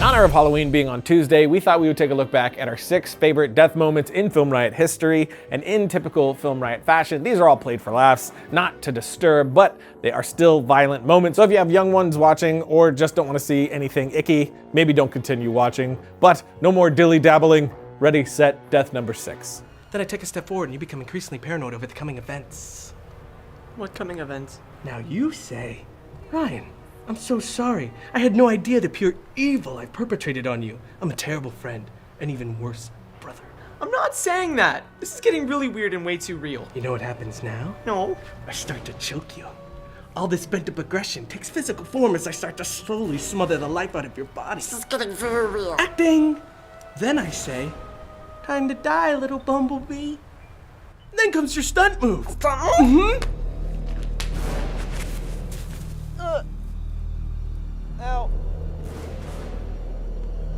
honor of Halloween being on Tuesday, we thought we would take a look back at our 6 favorite death moments in Film Riot history, and in typical Film Riot fashion, these are all played for laughs, not to disturb, but they are still violent moments. So if you have young ones watching or just don't want to see anything icky, maybe don't continue watching, but no more dilly-dabbling. Ready, set, death number 6. Then I take a step forward and you become increasingly paranoid over the coming events. What coming events? Now you say, Ryan, I'm so sorry. I had no idea the pure evil I've perpetrated on you. I'm a terrible friend, and even worse, brother. I'm not saying that. This is getting really weird and way too real. You know what happens now? No. I start to choke you. All this pent-up aggression takes physical form as I start to slowly smother the life out of your body. This is getting very real. Acting! Then I say, time to die, little bumblebee. Then comes your stunt move. Stunt move? Ow.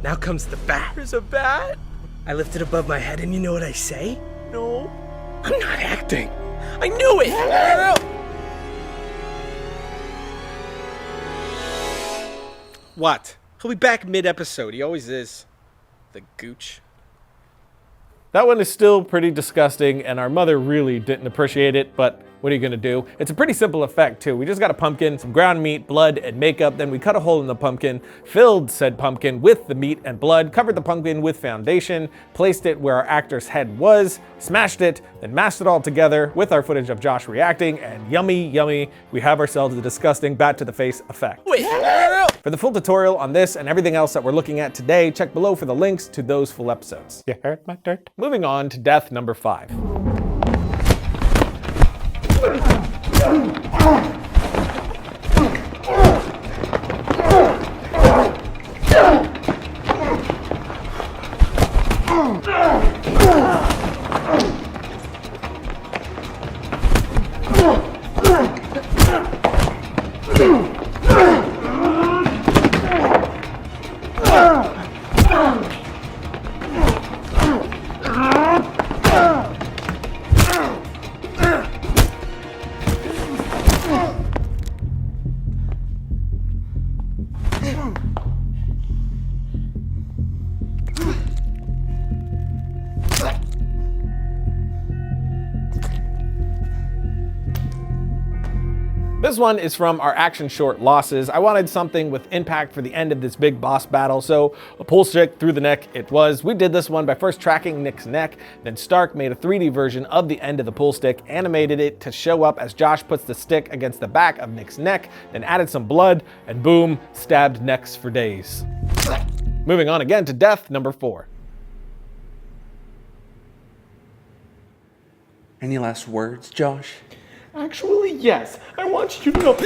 Now comes the bat. There's a bat? I lift it above my head and you know what I say? No. I'm not acting. I knew it! What? He'll be back mid-episode. He always is. The gooch. That one is still pretty disgusting, and our mother really didn't appreciate it, but what are you gonna do? It's a pretty simple effect too. We just got a pumpkin, some ground meat, blood, and makeup, then we cut a hole in the pumpkin, filled said pumpkin with the meat and blood, covered the pumpkin with foundation, placed it where our actor's head was, smashed it, then mashed it all together with our footage of Josh reacting, and yummy, yummy, we have ourselves a disgusting bat to the face effect. Wait. For the full tutorial on this and everything else that we're looking at today, check below for the links to those full episodes. You heard my dirt? Moving on to death number 5. This one is from our action short Losses. I wanted something with impact for the end of this big boss battle, so a pull stick through the neck it was. We did this one by first tracking Nick's neck, then Stark made a 3D version of the end of the pull stick, animated it to show up as Josh puts the stick against the back of Nick's neck, then added some blood, and boom, stabbed necks for days. Moving on again to death number 4. Any last words, Josh? Actually, yes. I want you to know.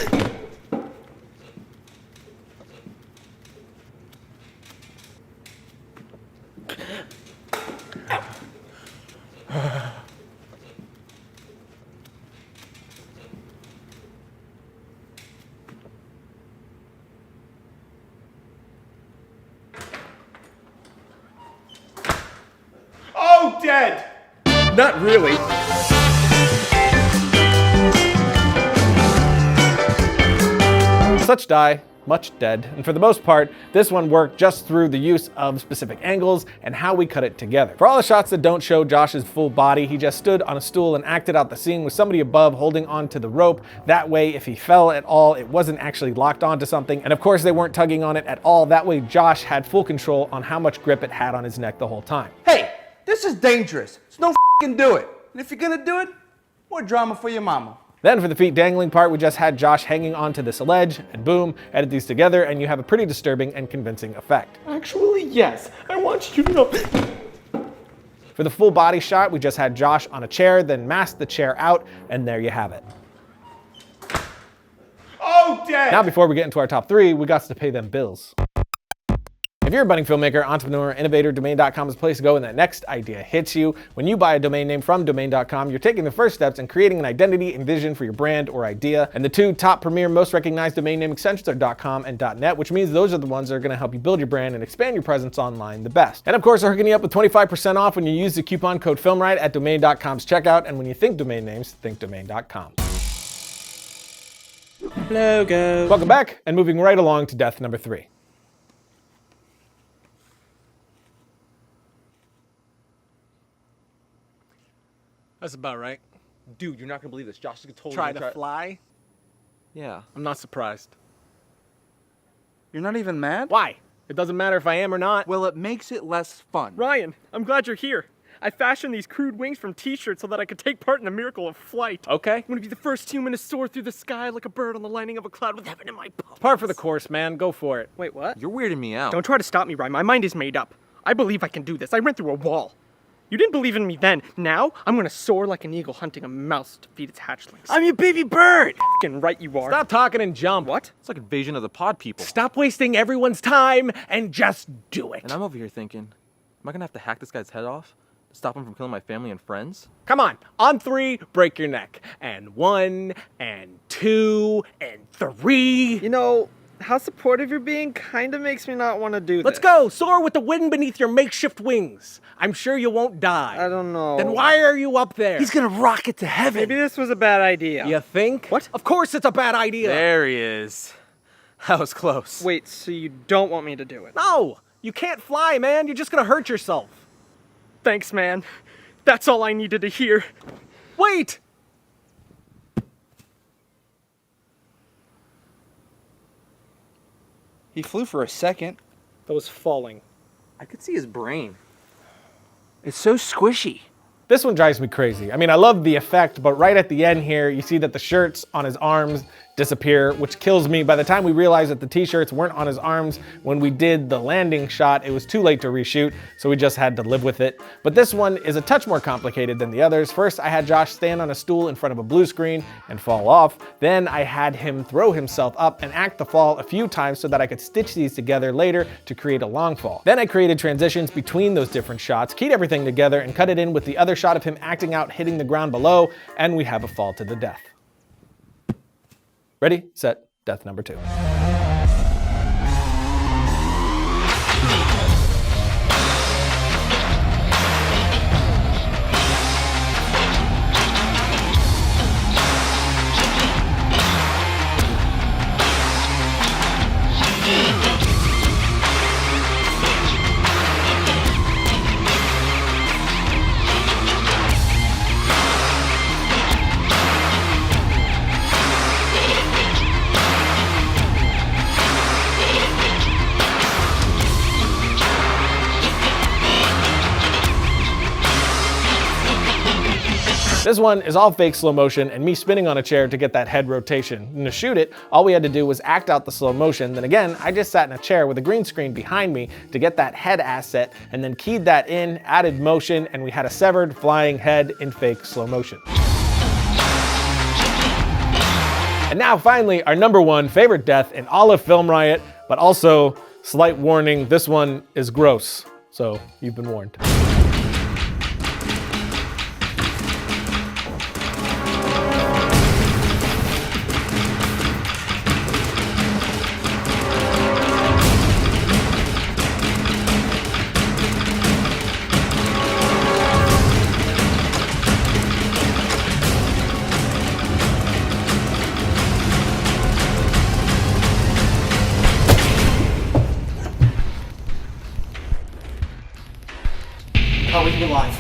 Oh, dead! Not really. Such die, much dead, and for the most part, this one worked just through the use of specific angles and how we cut it together. For all the shots that don't show Josh's full body, he just stood on a stool and acted out the scene with somebody above holding onto the rope. That way, if he fell at all, it wasn't actually locked onto something, and of course they weren't tugging on it at all. That way Josh had full control on how much grip it had on his neck the whole time. Hey, this is dangerous. It's no f***ing do it. And if you're gonna do it, more drama for your mama. Then for the feet dangling part, we just had Josh hanging onto this ledge, and boom, edit these together, and you have a pretty disturbing and convincing effect. Actually, yes. I want you to know. For the full body shot, we just had Josh on a chair, then masked the chair out, and there you have it. Oh, dead! Now before we get into our top 3, we got to pay them bills. If you're a budding filmmaker, entrepreneur, innovator, domain.com is the place to go when that next idea hits you. When you buy a domain name from domain.com, you're taking the first steps in creating an identity and vision for your brand or idea. And the 2 top premier, most recognized domain name extensions are .com and .net, which means those are the ones that are going to help you build your brand and expand your presence online the best. And of course, they're hooking you up with 25% off when you use the coupon code FilmRiot at domain.com's checkout. And when you think domain names, think domain.com. Logo. Welcome back, and moving right along to death number 3. That's about right. Dude, you're not gonna believe this. Josh is totally Try gonna to fly? Yeah. I'm not surprised. You're not even mad? Why? It doesn't matter if I am or not. Well, it makes it less fun. Ryan, I'm glad you're here. I fashioned these crude wings from t-shirts so that I could take part in the miracle of flight. Okay. I'm gonna be the first human to soar through the sky like a bird on the lining of a cloud with heaven in my palms. Par for the course, man. Go for it. Wait, what? You're weirding me out. Don't try to stop me, Ryan. My mind is made up. I believe I can do this. I ran through a wall. You didn't believe in me then. Now, I'm gonna soar like an eagle hunting a mouse to feed its hatchlings. I'm your baby bird! F***ing right you are. Stop talking and jump. What? It's like Invasion of the Pod people. Stop wasting everyone's time and just do it. And I'm over here thinking, am I gonna have to hack this guy's head off to stop him from killing my family and friends? Come on. On 3, break your neck. And 1, and 2, and 3. You know, how supportive you're being kinda makes me not want to do this. Let's go. Soar with the wind beneath your makeshift wings. I'm sure you won't die. I don't know. Then why are you up there? He's gonna rocket to heaven. Maybe this was a bad idea. You think? What? Of course it's a bad idea. There he is. That was close. Wait, so you don't want me to do it? No. You can't fly, man. You're just gonna hurt yourself. Thanks, man. That's all I needed to hear. Wait. He flew for a second. That was falling. I could see his brain. It's so squishy. This one drives me crazy. I mean, I love the effect, but right at the end here, you see that the shirts on his arms disappear, which kills me. By the time we realized that the t-shirts weren't on his arms when we did the landing shot, it was too late to reshoot, so we just had to live with it. But this one is a touch more complicated than the others. First, I had Josh stand on a stool in front of a blue screen and fall off. Then I had him throw himself up and act the fall a few times so that I could stitch these together later to create a long fall. Then I created transitions between those different shots, keyed everything together, and cut it in with the other shot of him acting out, hitting the ground below, and we have a fall to the death. Ready, set, death number 2. This one is all fake slow motion and me spinning on a chair to get that head rotation. And to shoot it, all we had to do was act out the slow motion. Then again, I just sat in a chair with a green screen behind me to get that head asset and then keyed that in, added motion, and we had a severed flying head in fake slow motion. And now finally, our number 1 favorite death in all of Film Riot, but also, slight warning, this one is gross. So you've been warned. How are you alive?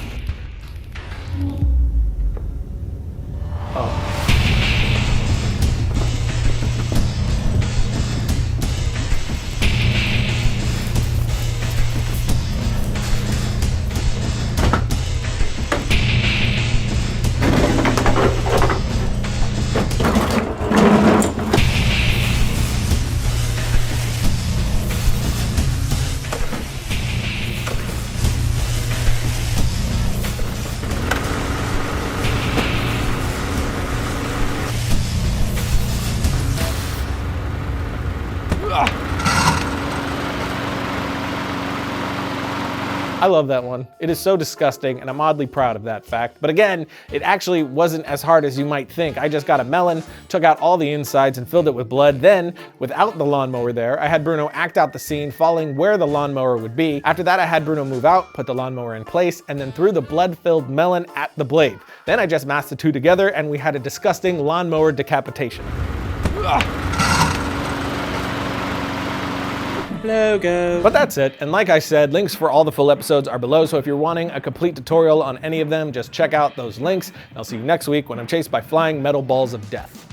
I love that one. It is so disgusting, and I'm oddly proud of that fact. But again, it actually wasn't as hard as you might think. I just got a melon, took out all the insides, and filled it with blood. Then, without the lawnmower there, I had Bruno act out the scene, falling where the lawnmower would be. After that, I had Bruno move out, put the lawnmower in place, and then threw the blood-filled melon at the blade. Then I just masked the two together, and we had a disgusting lawnmower decapitation. Logo. But that's it, and like I said, links for all the full episodes are below, so if you're wanting a complete tutorial on any of them, just check out those links, and I'll see you next week when I'm chased by flying metal balls of death.